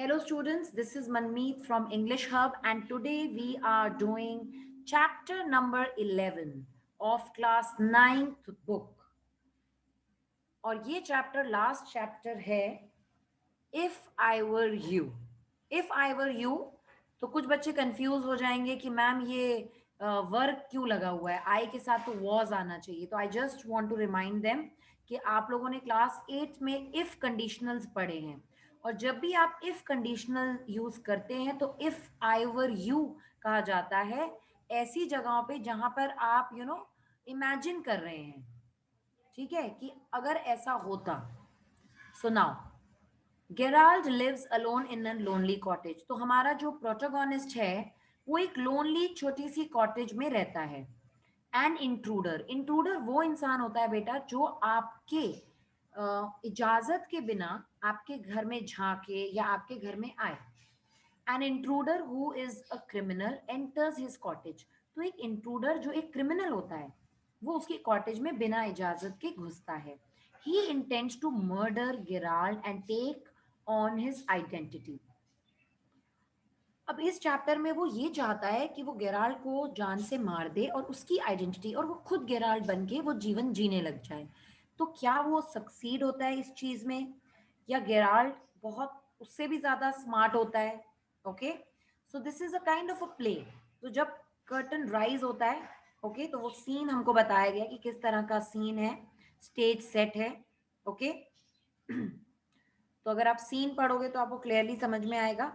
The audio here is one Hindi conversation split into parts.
Hello students, this is Manmeet from English Hub and today we are doing chapter number 11 of class 9th book. और ये चैप्टर लास्ट चैप्टर है if I were you. If I were you, तो कुछ बच्चे कंफ्यूज हो जाएंगे कि मैम ये वर्क क्यों लगा हुआ है, आई के साथ तो वॉज आना चाहिए. तो I just want to remind them कि आप लोगों ने क्लास 8 में इफ कंडीशनल्स पढ़े हैं और जब भी आप इफ कंडीशनल यूज करते हैं तो इफ आई वर यू कहा जाता है ऐसी जगहों पे जहां पर आप इमेजिन कर रहे हैं. ठीक है, कि अगर ऐसा होता. So now Gerald lives alone in a lonely cottage. तो हमारा जो प्रोटोगोनिस्ट है वो एक लोनली छोटी सी कॉटेज में रहता है. एन इंट्रूडर, इंट्रूडर वो इंसान होता है बेटा जो आपके इजाजत के बिना आपके घर में झांके या आपके घर में आए. An intruder who is a criminal enters his cottage. तो एक इंट्रूडर जो एक क्रिमिनल होता है वो उसकी कॉटेज में बिना इजाजत के घुसता है. He intends to murder Gerald and take on his identity. अब इस चैप्टर में वो ये चाहता है कि वो गेराल्ड को जान से मार दे और उसकी आइडेंटिटी और वो खुद गेराल्ड बन के वो जीवन जीने लग जाए. तो क्या वो सक्सीड होता है इस चीज में या गेराल्ड बहुत उससे भी ज्यादा स्मार्ट होता है. Okay, so this is a kind of a play. तो जब कर्टन राइज होता है, ओके, तो वो सीन हमको बताया गया कि किस तरह का सीन है, स्टेज सेट है. ओके, तो अगर आप सीन पढ़ोगे तो आपको क्लियरली समझ में आएगा.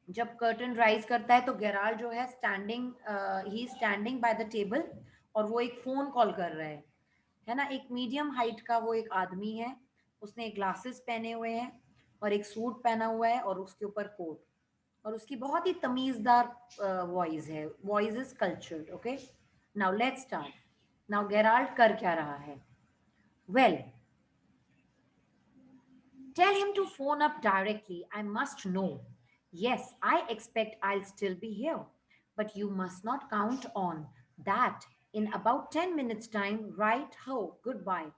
जब कर्टन राइज करता है तो गेराल्ड जो है standing, he standing by the table और वो एक फोन कॉल कर रहा है ना. एक मीडियम हाइट का वो एक आदमी है, उसने ग्लासेस पहने हुए हैं और एक सूट पहना हुआ है और उसके ऊपर कोट, और उसकी बहुत ही तमीजदार वॉइस है. Voice is cultured. Okay, now let's start. Now Gerald कर क्या रहा है? Well, tell him to phone up directly. I must know. Yes, I expect I'll still be here. But you must not count on that. In about 10 minutes time, right ho, goodbye.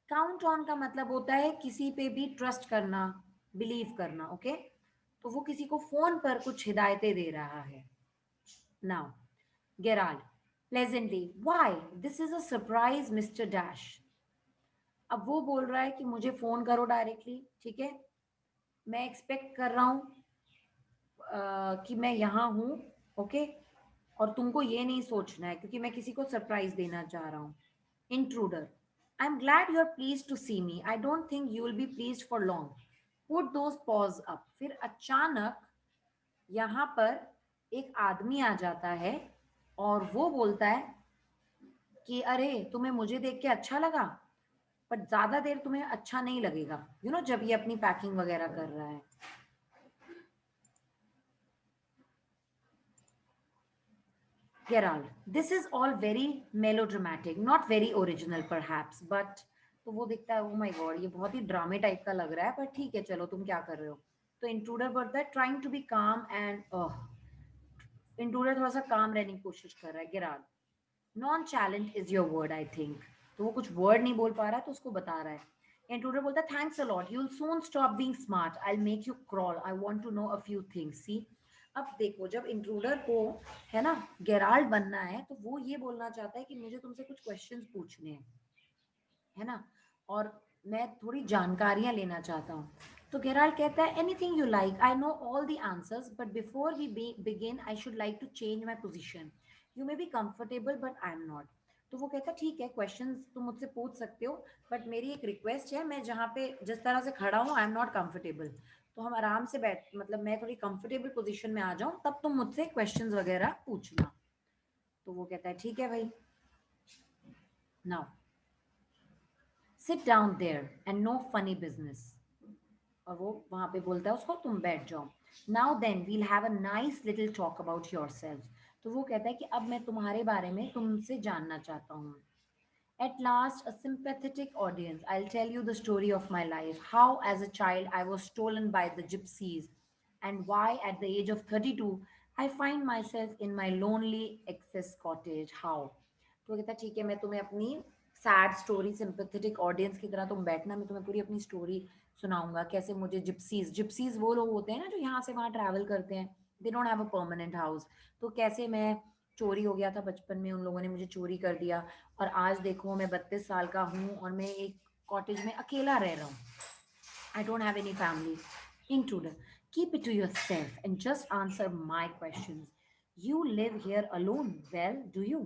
Count on का मतलब होता है किसी पे भी ट्रस्ट करना, बिलीव करना. ओके, तो वो किसी को फोन पर कुछ हिदायतें दे रहा है. Now Gerald, pleasantly, why? This is a surprise, Mr. Dash. अब वो बोल रहा है कि मुझे फोन करो डायरेक्टली. ठीक है, मैं एक्सपेक्ट कर रहा हूँ कि मैं यहाँ हूँ. ओके, और तुमको ये नहीं सोचना है क्योंकि मैं किसी को सरप्राइज देना चाह रहा हूँ. Intruder, I am glad you are pleased to see me. I don't think you will be pleased for long. Put those paws up. फिर अचानक यहाँ पर एक आदमी आ जाता है और वो बोलता है कि अरे तुम्हें मुझे देख के अच्छा लगा, पर ज्यादा देर तुम्हें अच्छा नहीं लगेगा. जब ये अपनी पैकिंग वगैरह कर रहा है. Gerald, this is all very melodramatic, not very original perhaps, but तो वो दिखता है, ओ माय गॉड, ये बहुत ही ड्रामे टाइप का लग रहा है, पर ठीक है चलो, तुम क्या कर रहे हो. तो इंट्रूडर बोलता है ट्राइंग टू बी काम एंड इंट्रूडर थोड़ा सा काम रहने की कोशिश कर रहा है. Gerald, non challenge is your word I think. तो वो कुछ वर्ड नहीं बोल पा रहा है तो उसको बता रहा है. इंट्रूडर बोलता है thanks a lot, you will soon stop being smart, I will make you crawl, I want to know a few things. See, अब देखो, जब इंट्रूडर को है ना गेराल्ड बनना है तो वो ये बोलना चाहता है कि मुझे तुमसे कुछ क्वेश्चंस पूछने हैं, है ना, और मैं थोड़ी जानकारियां लेना चाहता हूँ. तो गेराल्ड कहता है anything you like, I know all the answers, but before we begin I should like to change my position. You may be comfortable but I am not. तो वो कहता है ठीक है, क्वेश्चंस तुम मुझसे पूछ सकते हो, बट मेरी एक रिक्वेस्ट है, मैं जहाँ पे जिस तरह से खड़ा हूँ आई एम नॉट कंफर्टेबल. तो हम आराम से बैठ, मतलब मैं थोड़ी कंफर्टेबल पोजीशन में आ जाऊं तब तुम मुझसे क्वेश्चंस वगैरह पूछना. तो वो कहता है ठीक है भाई. Now sit down there and no funny business. और वो वहां पे बोलता है उसको तुम बैठ जाओ. Now then we'll have a nice little talk about yourself. तो वो कहता है कि अब मैं तुम्हारे बारे में तुमसे जानना चाहता हूँ. At last, a sympathetic audience. I'll tell you the story of my life. How, as a child, I was stolen by the gypsies, and why, at the age of 32, I find myself in my lonely excess cottage. How? तो कहता है ठीक है, मैं तुम्हें अपनी सैड स्टोरी, सिंपैथेटिक ऑडियंस की तरह तुम बैठना, मैं तुम्हें पूरी अपनी स्टोरी सुनाऊंगा कैसे मुझे जिप्सीज जिप्सीज वो लोग होते हैं ना जो यहाँ से वहाँ ट्रैवल करते हैं, they don't have a permanent house. तो कैसे मैं चोरी हो गया था बचपन में, उन लोगों ने मुझे चोरी कर दिया, और आज देखो मैं 32 साल का हूँ और मैं एक कॉटेज में अकेला रह रहा हूँ। I don't have any family. Intruder, keep it to yourself and just answer my questions. You live here alone. Well, do you?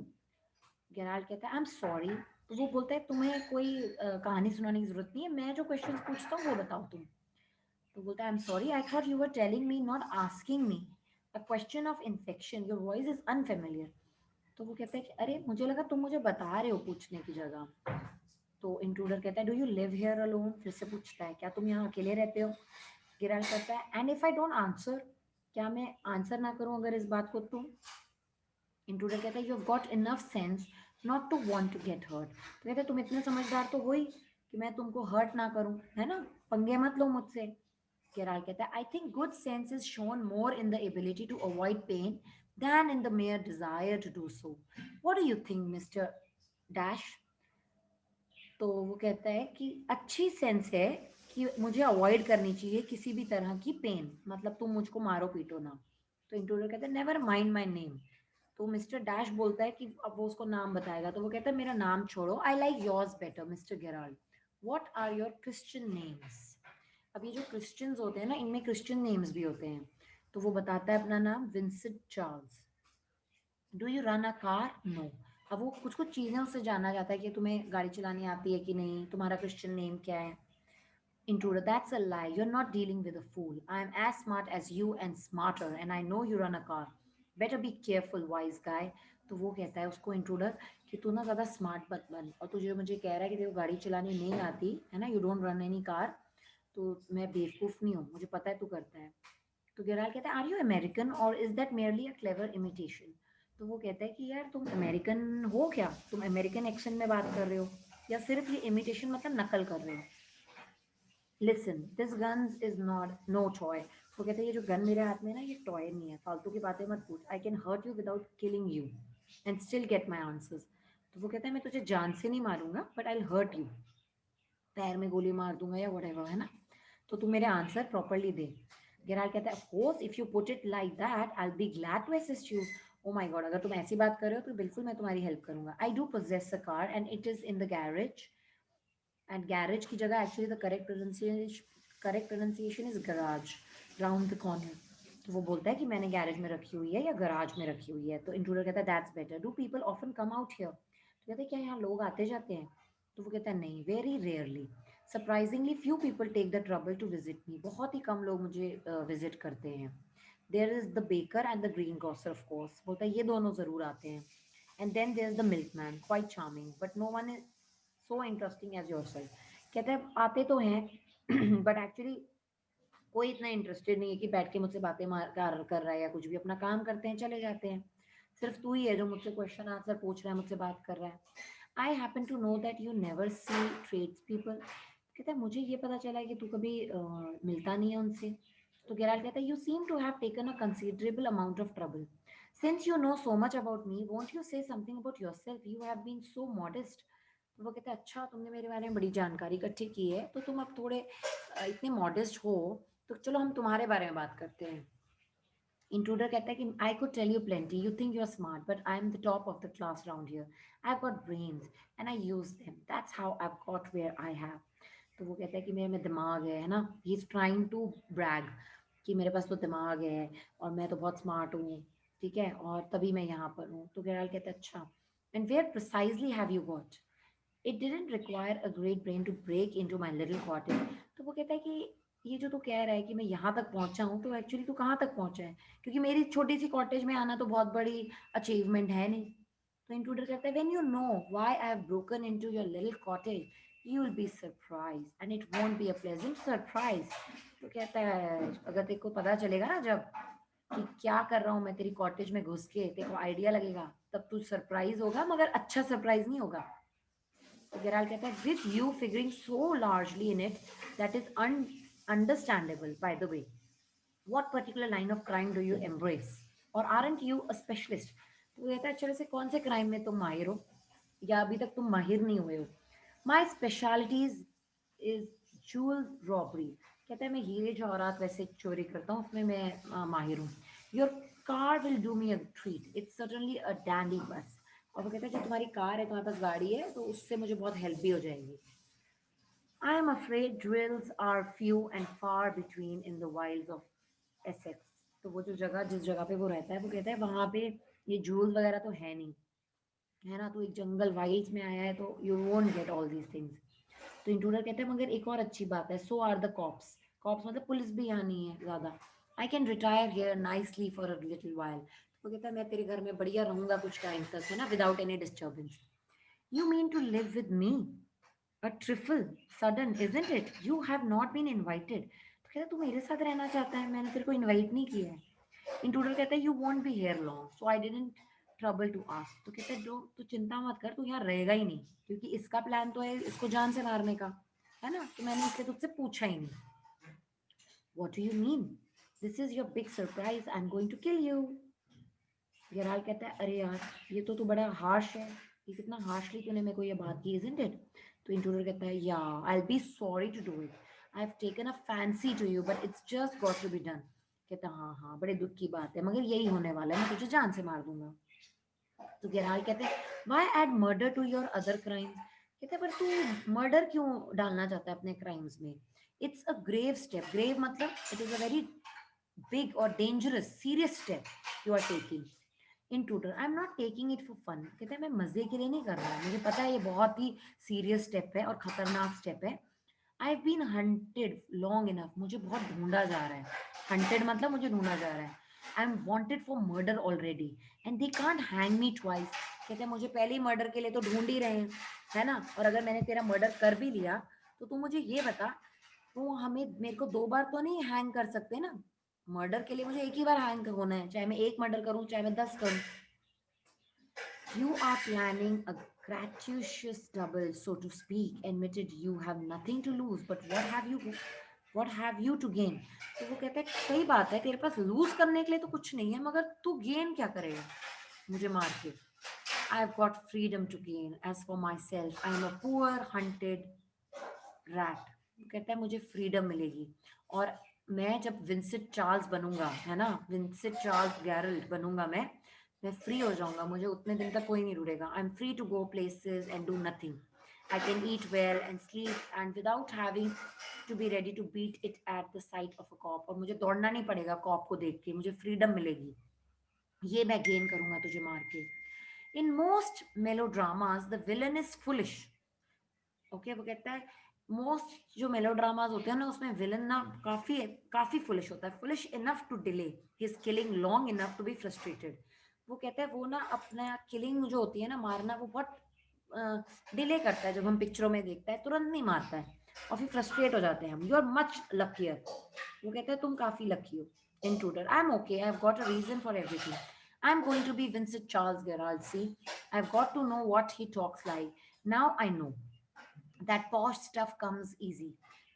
Gerald कहता है आई एम सॉरी। तो वो बोलता है तुम्हें कोई कहानी सुनाने की जरूरत नहीं है, मैं जो क्वेश्चंस पूछता हूँ वो बताओ तुम। तो बोलता है I am sorry, I thought you were telling me not asking me a question of infection, your voice is unfamiliar. तो वो कहता है कि अरे मुझे लगा तुम मुझे बता रहे हो पूछने की जगह। तो इंट्रूडर कहता है do you live here alone, फिर से पूछता है क्या तुम यहाँ अकेले रहते हो। गिराल कहता है and if I don't answer, क्या मैं आंसर ना करूं अगर इस बात को तो। इंट्रूडर कहता है you have got enough sense not to want to get hurt. तो कहता है तुम इतने समझदार तो हो ही कि मैं तुमको हर्ट ना करूं, है ना, पंगे मत लो मुझसे। केराल कहता है I think good sense is shown more in the ability to avoid pain than in the mere desire to do so. What do you think, Mr. Dash? तो वो कहता है कि अच्छी सेंस है कि मुझे अवॉइड करनी चाहिए किसी भी तरह की पेन, मतलब तुम मुझको मारो पीटो ना। तो इंट्रूडर कहता है नेवर माइंड माई नेम। तो मिस्टर डैश बोलता है कि अब वो उसको नाम बताएगा, तो वो कहता है मेरा नाम छोड़ो, I like yours better mister Gerald. What are your Christian names. अब ये जो क्रिश्चियंस होते हैं ना, इनमें क्रिश्चियन नेम्स भी होते हैं। तो वो बताता है अपना नाम Vincent Charles. Do you run a car, no. अब वो कुछ कुछ चीज़ें उससे जानना चाहता है कि तुम्हें गाड़ी चलानी आती है कि नहीं, तुम्हारा क्रिश्चियन नेम क्या है। Intruder, that's a lie. You're not dealing with a fool. I'm as smart as you and smarter, and I know you run a car. Better be careful, wise guy. तो वो कहता है उसको इंट्रूडर कि तू ना ज़्यादा स्मार्ट मत बन, और तुझे मुझे कह रहा है कि तेरे को गाड़ी चलानी नहीं आती है ना, you don't run any car, तो मैं बेवकूफ़ नहीं हूँ, मुझे पता है तू करता है। तो गेराल कहता है आर यू अमेरिकन और is that merely a clever imitation. तो वो कहता है कि यार तुम अमेरिकन हो क्या, तुम अमेरिकन एक्सेंट में बात कर रहे हो, या सिर्फ ये इमिटेशन मतलब नकल कर रहे हो। Listen this gun is not know toy. वो कहते हैं ये जो गन मेरे हाथ में है ना, ये टॉय नहीं है, फालतू की बातें मत पूछ, I can hurt you without killing you and still get my answers. तो वो कहता है मैं तुझे जान से नहीं मारूंगा बट आई हर्ट यू, पैर में गोली मार दूंगा या वट, है ना, तो तू मेरे आंसर प्रॉपरली दे। गेराल कहता है of course if you put it like that I will be glad to assist you. Oh my God, अगर तुम ऐसी बात कर रहे हो तो बिल्कुल मैं तुम्हारी हेल्प करूंगा। I do possess a car and it is in the garage, and garage की जगह actually the correct pronunciation is garage, round the corner. तो वो बोलता है कि मैंने गैरेज में रखी हुई है या गराज में रखी हुई है। तो इंट्रूडर कहता है that's better, do people often come out here. तो कहते हैं क्या यहाँ लोग आते जाते हैं। तो वो कहता है नहीं, very rarely, surprisingly few people take the trouble to visit me, बहुत ही कम लोग मुझे विजिट करते हैं। There is the baker and the green grocer of course, बोलता है ये दोनों जरूर आते हैं। And then there is the milkman, quite charming but no one is so interesting as yourself. कहते हैं आते तो हैं बट एक्चुअली कोई इतना इंटरेस्टेड नहीं है कि बैठ के मुझसे बातें मार कर रहा है या कुछ भी, अपना काम करते हैं चले जाते हैं। सिर्फ तू ही है जो मुझसे क्वेश्चन आंसर पूछ रहा है, मुझसे बात कर रहा है। I happen to know that you never see trades people. कहता है मुझे ये पता चला है कि तू कभी मिलता नहीं है उनसे। तो गेराल्ड कहता है you seem to have taken a considerable amount of trouble since you know so much about me, won't you say something about yourself, you have been so modest. तो वो कहता है अच्छा तुमने मेरे बारे में बड़ी जानकारी इकट्ठी की है, तो तुम अब थोड़े इतने मॉडेस्ट हो, तो चलो हम तुम्हारे बारे में बात करते हैं। इंट्रूडर कहता है कि I could tell you plenty, you think you are smart but I am the top of the class round here, I have got brains and I use them, that's how I have got where I have. तो वो कहता है कि मेरे में दिमाग है ना, he is trying to brag कि मेरे पास तो दिमाग है और मैं तो बहुत स्मार्ट हूँ, ठीक है, और तभी मैं यहाँ पर हूँ। तो गेराल्ड कहता है अच्छा, and where precisely have you got, it didn't require a great brain to break into my little cottage. तो वो कहता है कि ये जो तू कह रहा है कि मैं यहाँ तक पहुँचा हूँ, तो एक्चुअली तू कहाँ तक पहुँचा है, क्योंकि मेरी छोटी सी कॉटेज में आना तो बहुत बड़ी अचीवमेंट है नहीं। तो इंट्रूडर कहता है when you know why I have broken into your little cottage you will be surprise and it won't be a pleasant surprise. तो कहता है अगर तेरे को पता चलेगा ना जब कि क्या कर रहा हूँ मैं तेरी कॉटेज में घुस के, तेरे को आइडिया लगेगा, तब तू सरप्राइज होगा, मगर अच्छा सरप्राइज नहीं होगा। तो गेराल्ड कहता है with you figuring so largely in it that is understandable by the way, what particular line of crime do you embrace or aren't you a specialist। तो कहता है चलो से कौन से क्राइम में तुम माहिर हो या अभी तक तुम माहिर नहीं हुए हो। My specialty is jewel robbery. कहता है मैं हीरे जवाहरात वैसे चोरी करता हूँ, उसमें मैं माहिर हूँ. Your car will do me a treat. It's certainly a dandy bus. और वो कहता है कि तुम्हारी कार है, तुम्हारे पास गाड़ी है, तो उससे मुझे बहुत हेल्प भी हो जाएगी. I am afraid drills are few and far between in the wilds of Essex. तो वो जो जगह जिस जगह पे वो रहता है, वो कहता है वहां पे ये जूल्स वगैरह तो है नहीं, है ना. तो एक जंगल वाइल्ड्स में आया है, तो you won't get all these things. तो इंट्रूडर कहते हैं मगर एक और अच्छी बात है, सो आर द कॉप्स. कॉप्स मतलब पुलिस भी यहाँ नहीं है ज्यादा. I can retire here nicely for a little while. तो कहता है मैं तेरे घर में बढ़िया रहूंगा कुछ टाइम तक, है ना, without any disturbance. You mean to live with me? A trifle sudden, isn't it? You have not been invited. तो कहता है तू मेरे साथ रहना चाहता है, मैंने तेरे को इनवाइट नहीं किया है. इंट्रूडर कहता है you won't be here long, so I didn't trouble to ask. तो कहता है जो तू चिंता मत कर, तू यहाँ रहेगा ही नहीं, क्योंकि इसका प्लान तो है इसको जान से मारने का, है ना. तो मैंने इससे तुझसे पूछा ही नहीं. What do you mean? This is your big surprise, I am going to kill you. गेराल कहता है अरे यार, ये तो तू बड़ा हार्श है, ये कितना हार्शली तूने मेरे को ये बात की, इजंट इट? तो इंट्रूडर कहता है yeah I will be sorry to do it. I have taken a fancy to you but it's just got to be done. कहता हाँ हाँ, बड़े दुख की बात है, मगर यही होने वाला है, मैं तुझे जान से मार दूंगा. तो गेराल कहते हैं why add murder to your other crimes. कहते हैं पर तू मर्डर क्यों डालना चाहता है अपने क्राइम्स में? It's a grave step. Grave मतलब it is a very big और dangerous serious step you are taking. Intruder I am not taking it for fun. कहते हैं मैं मजे के लिए नहीं कर रहा, मुझे पता है ये बहुत ही सीरियस स्टेप है और खतरनाक स्टेप है. I have been hunted long enough. मुझे बहुत ढूंढा जा रहा है. हंटेड मतलब मुझे ढूंढा जा रहा है. I am wanted for murder already and they can't hang me twice. कहते हैं मुझे पहले ही मर्डर के लिए तो ढूंढ ही रहे हैं, है ना. और अगर मैंने तेरा मर्डर कर भी लिया, तो तू मुझे ये बता, तो हमें मेरे को दो बार तो नहीं हैंग कर सकते ना. मर्डर के लिए मुझे एक ही बार हैंग होना है, चाहे मैं एक मर्डर करूं चाहे मैं 10 करूं. You are planning a gratuitous double, so to speak. Admitted you have nothing to lose, but what have you to gain? तो वो कहता है सही बात है, तेरे पास लूज करने के लिए तो कुछ नहीं है, मगर तू गेन क्या करेगा मुझे मार के? I have got freedom to gain. As for myself, I am a poor hunted rat. कहता है मुझे फ्रीडम मिलेगी, और मैं जब विंसेंट चार्ल्स बनूंगा, है ना, विंसेंट चार्ल्स गैरल्ट बनूंगा, मैं फ्री हो जाऊंगा, मुझे उतने दिन तक कोई नहीं ढूंढेगा. I am free to go places and do nothing. I can eat well and sleep and without having to be ready to beat it at the sight of a cop. और मुझे दौड़ना नहीं पड़ेगा कॉप को देख के, मुझे फ्रीडम मिलेगी. ये मैं गेन करूंगा तुझे मार के. In most melodramas the villain is foolish. Okay, वो कहता है मोस्ट जो मेलोड्रामाज होते हैं ना, उसमें विलन ना काफी काफी फुलिश होता है. Foolish enough to delay his killing, long enough to be frustrated. वो कहता है वो ना अपना किलिंग जो होती है ना, मारना, वो बहुत डिले करता है. जब हम पिक्चरों में देखता है तुरंत नहीं मारता है, और फिर फ्रस्ट्रेट हो जाते हैं हम. You are much luckier. वो कहता है तुम काफी लकी हो. Intruder I am okay, I have got a reason for everything. I am going to be Vincent Charles Gerald. See, I have got to know what he talks like. Now I know that posh stuff comes easy.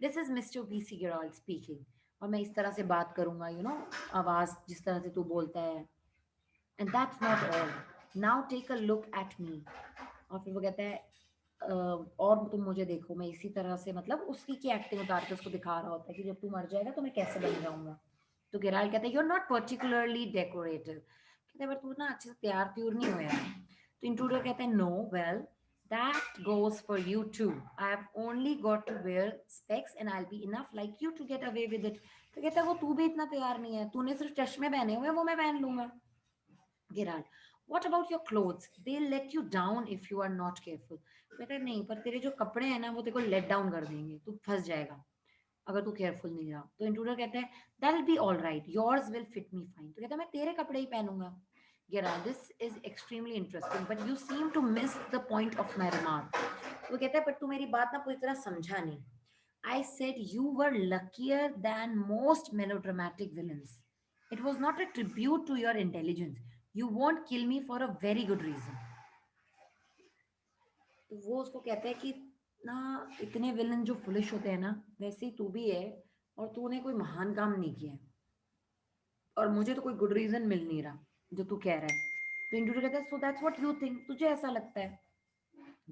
This is Mr. B.C. Gerald speaking. और मैं इस तरह से बात करूंगा, आवाज जिस तरह से तू बोलता है. And that's not all. Now take a look at me. और फिर वो कहता है और तुम मुझे देखो, मैं इसी तरह से, मतलब उसकी की एक्टिंग उतार के उसको दिखा रहा होता है कि जब तू मर जाएगा तो मैं कैसे बन जाऊंगा. तो गेराल्ड कहता है you are not particularly decorative. कहते हैं पर तू ना अच्छे से तैयार त्यूर नहीं हुआ है. तो इंट्रूडर कहते हैं no, well that goes for you too. I have only got to wear specs and I'll be enough like you to get away with it. तो कहता है वो तू भी इतना तैयार नहीं है, तूने सिर्फ चश्मे पहने हुए, वो मैं पहन लूंगा. गिराल what about your clothes? They'll let you down if you are not careful. कहता है नहीं, पर तेरे जो कपड़े हैं ना, वो तेरे को लेट डाउन कर देंगे, तू फंस जाएगा अगर तू केयरफुल नहीं रहा. तो इंट्रूडर कहता है that be all right, yours will fit me fine. तो कहता है मैं तेरे कपड़े ही पहनूंगा. Gerald, this is extremely interesting, but you seem to miss the point of my remark. वो कहता है पर तू मेरी बात ना पूरी तरह समझा नहीं. I said you were luckier than most melodramatic villains. It was not a tribute to your intelligence. You won't kill me for a very good reason. तो वो उसको कहता है कि ना, इतने विलन जो फुलिश होते हैं ना, वैसे ही तू भी है, और तूने कोई महान काम नहीं किया है, और मुझे तो कोई गुड रीजन मिल नहीं रहा जो तू कह रहा है. तो इंट्रूडर कहता है so that's what you think, तुझे ऐसा लगता है.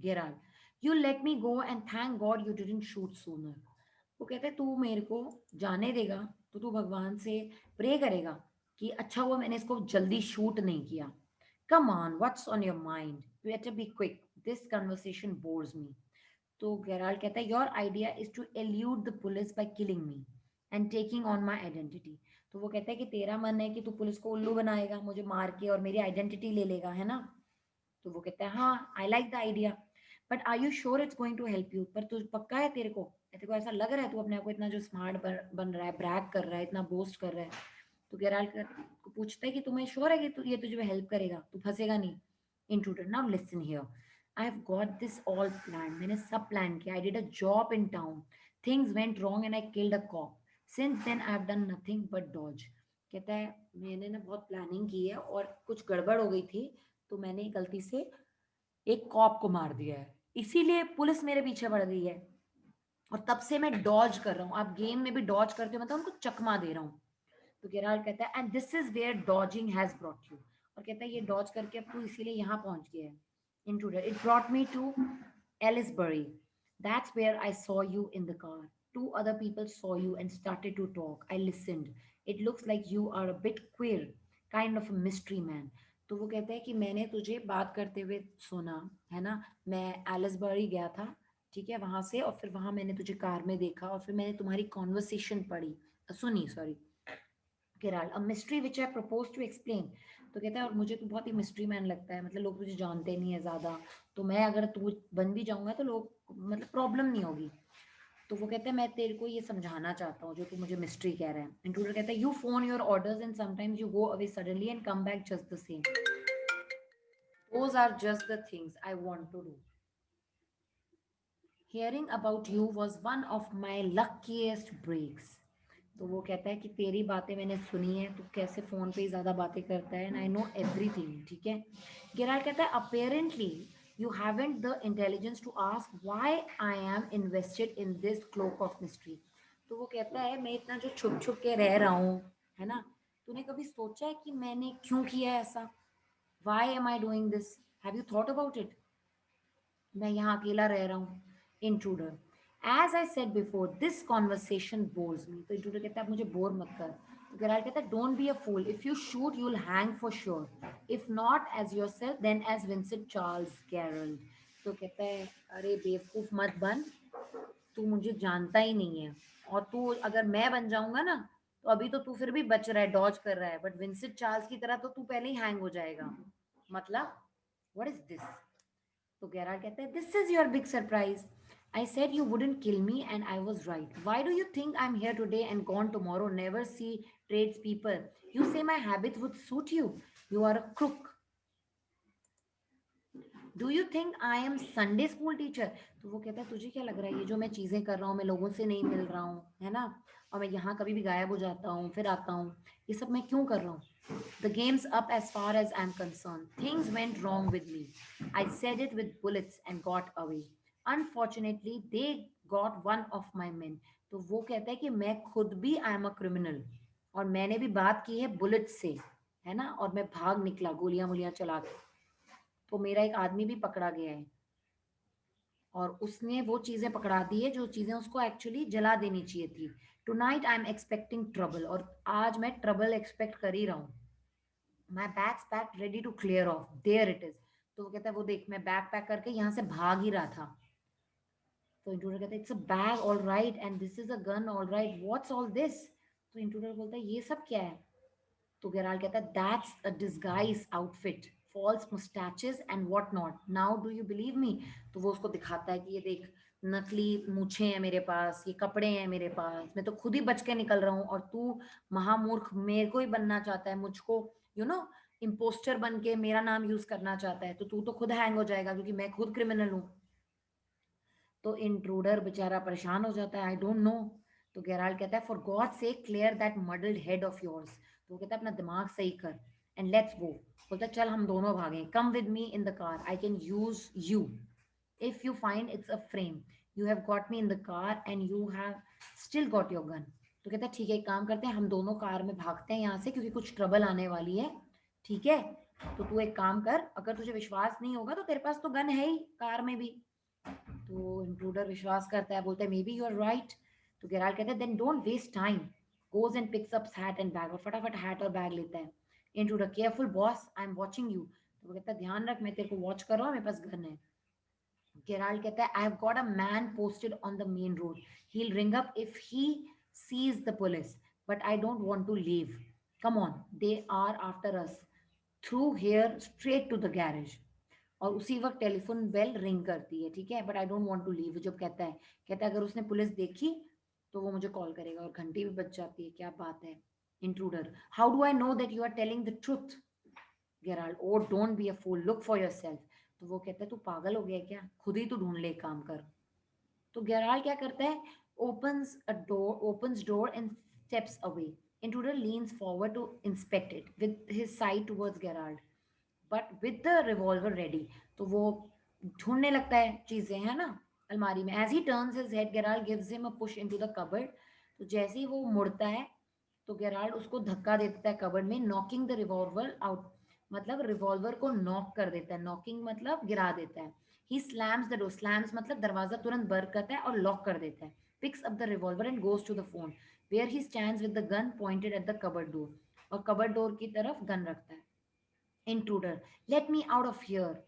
Gerald, you let me go and thank God you didn't shoot sooner. वो कहता है तू मेरे को जाने देगा तो तू भगवान से प्रे करेगा कि अच्छा हुआ मैंने इसको जल्दी शूट नहीं किया. Come on, what's on your mind, you have to be quick, this conversation bores me. तो गेराल्ड कहता है your idea is to elude the police by killing me and taking on my identity. तो वो कहता है कि तेरा मन है कि तू पुलिस को उल्लू बनाएगा, मुझे मार के और मेरी आइडेंटिटी ले लेगा, है ना. तो वो कहता है हाँ I like the idea, but are you sure it's going to help you, पर तू पक्का है, तेरे को ऐसा लग रहा है तू अपने आप को इतना जो स्मार्ट बन रहा है, ब्रैग कर रहा है, इतना बोस्ट कर रहा है. तो गेराल्ड को पूछता है कि तुम्हें श्योर है कि ये तुझे हेल्प करेगा, तू फंसेगा नहीं. Intruder now listen here, I have got this all plan, मैंने सब प्लान किया, I did a job in town, things went wrong and I killed a cop, since then I have done nothing but dodge. कहता है मैंने ना बहुत प्लानिंग की है और कुछ गड़बड़ हो गई थी, तो मैंने गलती से एक कॉप को मार दिया है, इसीलिए पुलिस मेरे पीछे पड़ गई है और तब से मैं डॉज कर रहा हूँ. आप गेम में भी डॉज करते हो, मतलब उनको चकमा दे रहा हूँ. तो गेराल्ड कहता है and this is where dodging has brought you, और कहता है ये डॉज करके अब तू इसीलिए यहाँ पहुंच गया है. Intruder it brought me to Aylesbury, that's where I saw you in the car, two other people saw you and started to talk, I listened, it looks like you are a bit queer, kind of a mystery man. तो वो कहता है कि मैंने तुझे बात करते हुए सुना, है ना. मैं एलिसबरी गया था, ठीक है, वहां से, और फिर वहां मैंने तुझे कार में देखा और फिर मैंने तुम्हारी कॉन्वर्सेशन पढ़ी, सुनी, सॉरी. केरल a mystery which I propose to explain. तो कहता है और मुझे तो बहुत ही मिस्ट्री मैन लगता है, मतलब लोग तुझे जानते नहीं है ज़्यादा, तो मैं अगर तू बन भी जाऊंगा तो लोग, मतलब प्रॉब्लम नहीं होगी. तो वो कहता है मैं तेरे को ये समझाना चाहता हूँ जो तू मुझे मिस्ट्री कह रहा है. इंट्रूडर कहता है you phone your orders and sometimes you go away suddenly and come back just the same, those are just the things I want to do. Hearing about you was one of my luckiest breaks. तो वो कहता है कि तेरी बातें मैंने सुनी है, तू कैसे फ़ोन पे ही ज़्यादा बातें करता है, एंड आई नो एवरीथिंग, ठीक है. गेराल्ड कहता है apparently you haven't the intelligence to ask why I am invested in this cloak of mystery. तो वो कहता है मैं इतना जो छुप छुप के रह रहा हूँ, है ना, तूने कभी सोचा है कि मैंने क्यों किया है ऐसा, why am I doing this, have you thought about it. मैं यहाँ अकेला रह रहा हूँ. Intruder as I said before this conversation bores me. तो इंट्रूडर कहता है आप मुझे बोर मत कर. तो गेराल्ड कहता है don't be a fool, if you shoot you will hang for sure, if not as yourself then as Vincent Charles Gerald. तो कहता है अरे बेवकूफ मत बन, तू मुझे जानता ही नहीं है, और तू अगर मैं बन जाऊंगा ना, तो अभी तो तू फिर भी बच रहा है, डॉज कर रहा है, बट विंसेंट चार्ल्स की तरह तो तू पहले ही हैंग हो जाएगा. मतलब व्हाट इज दिस. तो गेराल्ड कहता है this is your big surprise, I said you wouldn't kill me and I was right, why do you think I am here today and gone tomorrow, never see trades people, you say my habit would suit you are a crook, do you think I am Sunday school teacher. तो वो कहता है तुझे क्या लग रहा है ये जो मैं चीज़ें कर रहा हूँ, मैं लोगों से नहीं मिल रहा हूँ, है ना, और मैं यहाँ कभी भी गायब हो जाता हूँ फिर आता हूँ, ये सब मैं क्यों कर रहा हूँ. The game's up as far as I'm concerned. Things went wrong with me. I said it with bullets and got away. Unfortunately, they got one of my men. तो वो कहता है कि मैं खुद भी आई एम अ क्रिमिनल, और मैंने भी बात की है बुलेट से, है ना, और मैं भाग निकला गोलियां वोलियां चला के, तो मेरा एक आदमी भी पकड़ा गया है और उसने वो चीज़ें पकड़ा दी है जो चीज़ें उसको एक्चुअली जला देनी चाहिए थी. Tonight I am expecting trouble, और आज मैं ट्रबल एक्सपेक्ट कर ही रहा हूँ. My bags pack ready to clear off, there it is. तो वो कहता है वो देख मैं बैग पैक करके यहाँ से भाग ही रहा था. तो इंट्रूडर कहता है it's a bag all right and this is a gun all right, what's all this. तो इंट्रूडर बोलता है ये सब क्या है. तो गेराल्ड कहता है that's a disguise outfit, false moustaches and what not, now do you believe me. तो वो उसको दिखाता है कि ये देख नकली मूछे हैं मेरे पास, ये कपड़े हैं मेरे पास, मैं तो खुद ही बच के निकल रहा हूँ, और तू महामूर्ख मेरे को ही बनना चाहता है, मुझको यू नो इम्पोस्टर बन के मेरा नाम यूज करना चाहता है, तो तू तो खुद हैंग हो जाएगा क्योंकि मैं खुद क्रिमिनल हूँ. तो इंट्रूडर बेचारा परेशान हो जाता है, आई डोंट नो. तो गेराल्ड कहता है फॉर गॉड से clear that muddled head of yours. तो वो कहता है अपना दिमाग सही कर एंड लेट्स गो. बोलता है चल हम दोनों भागें, come with me in the car, I can use you if you find it's a frame, you have got me in the car and you have still got your gun. तो कहता है ठीक है एक काम करते हैं, हम दोनों कार में भागते हैं यहाँ से क्योंकि कुछ ट्रबल आने वाली है, ठीक है. तो तू एक काम कर, अगर तुझे विश्वास नहीं होगा तो तेरे पास तो गन है ही कार में भी. तो इंट्रूडर विश्वास करता है, बोलता है maybe you are right. तो गेराल्ड कहता है then don't waste time, goes and picks up hat and bag, और फटाफट हैट और बैग लेता है। Intruder careful boss I am watching you, तो वो कहता है ध्यान रख मैं तेरे को वॉच कर रहा हूँ, मेरे पास गन है। गेराल्ड कहता है I have got a man posted on the main road, he will ring up if he sees the police, but I don't want to leave, come on they are after us, through here straight to the garage. और उसी वक्त टेलीफोन बेल रिंग करती है, ठीक है, but I don't want to leave, जब कहता है अगर उसने पुलिस देखी तो वो मुझे कॉल करेगा, और घंटी भी बज जाती है, क्या बात है। Intruder how do I know that you are telling the truth, Gerald oh don't be a fool, look for yourself. तो वो कहता है तू पागल हो गया क्या, खुद ही तू ढूंढ ले, काम कर। तो गेराल्ड क्या करता है, opens door and steps away. Intruder leans forward to inspect it with his side towards Geralt, but with the revolver ready. तो वो ढूंढने लगता है चीजें, है ना, अलमारी में। As he turns his head, Geralt gives him a push into the cupboard. तो जैसे ही वो मुड़ता है तो गेराल्ड उसको धक्का दे देता है कबर्ड में, नॉकिंग द रिवॉल्वर आउट, मतलब रिवॉल्वर को नॉक कर देता है, नॉकिंग मतलब गिरा देता है। ही स्लैम्स द डोर, स्लैम्स मतलब दरवाजा तुरंत बंद करता है और लॉक कर देता है। Picks up the revolver and goes to the phone where he stands with the gun pointed at the cupboard door, और कबर्ड डोर की तरफ गन रखता है। Intruder let me out of here,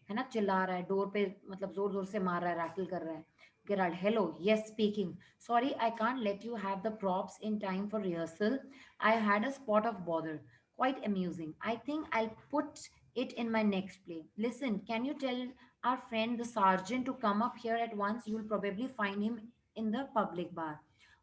है ना, चिल्ला रहा है डोर पे, मतलब जोर जोर से मार रहा है, रैटल कर रहा है। Gerald hello yes speaking, sorry I can't let you have the props in time for rehearsal, I had a spot of bother, quite amusing, I think I'll put it in my next play, listen can you tell our friend the sergeant to come up here at once, you'll probably find him in the public bar।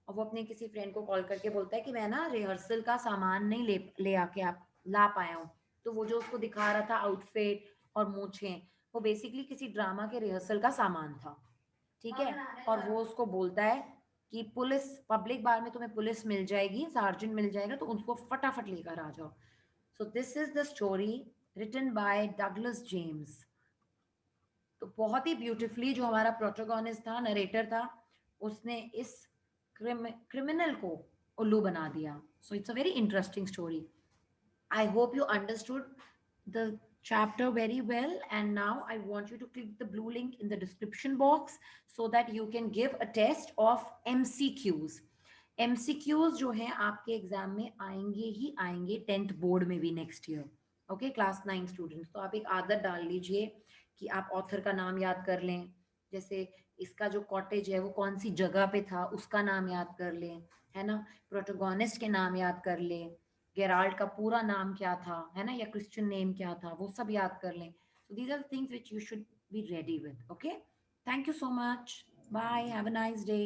और वो अपने किसी फ्रेंड को कॉल करके बोलता है कि मैं ना रिहर्सल का सामान नहीं ले आके आप ला पाया हूँ। तो वो जो उसको दिखा रहा था आउटफिट और मूछें, वो बेसिकली किसी ड्रामा के रिहर्सल का सामान था, ठीक है। और वो उसको बोलता है कि पुलिस, पब्लिक बार में तुम्हें पुलिस मिल जाएगी, सार्जेंट मिल जाएगा, तो उसको फटाफट लेकर आ जाओ। So this is the story written by Douglas James. तो बहुत ही ब्यूटिफुली जो हमारा प्रोटोगोनिस्ट था, नरेटर था, उसने इस क्रिमिनल को उल्लू बना दिया। So it's a very interesting story. I hope you understood the chapter very well. And now I want you to click the blue link in the description box so that you can give a test of MCQs. MCQs जो हैं आपके एग्जाम में आएंगे ही आएंगे, 10th बोर्ड में भी next year. Okay class 9 students, तो आप एक आदत डाल लीजिए कि आप ऑथर का नाम याद कर लें, जैसे इसका जो कॉटेज है वो कौन सी जगह पे था उसका नाम याद कर लें, है ना, प्रोटोगोनिस्ट के नाम याद कर लें, गेराल्ड का पूरा नाम क्या था, है ना, या क्रिश्चियन नेम क्या था, वो सब याद कर लें। So these are things which you should be ready with. Okay, thank you so much, bye, have a nice day.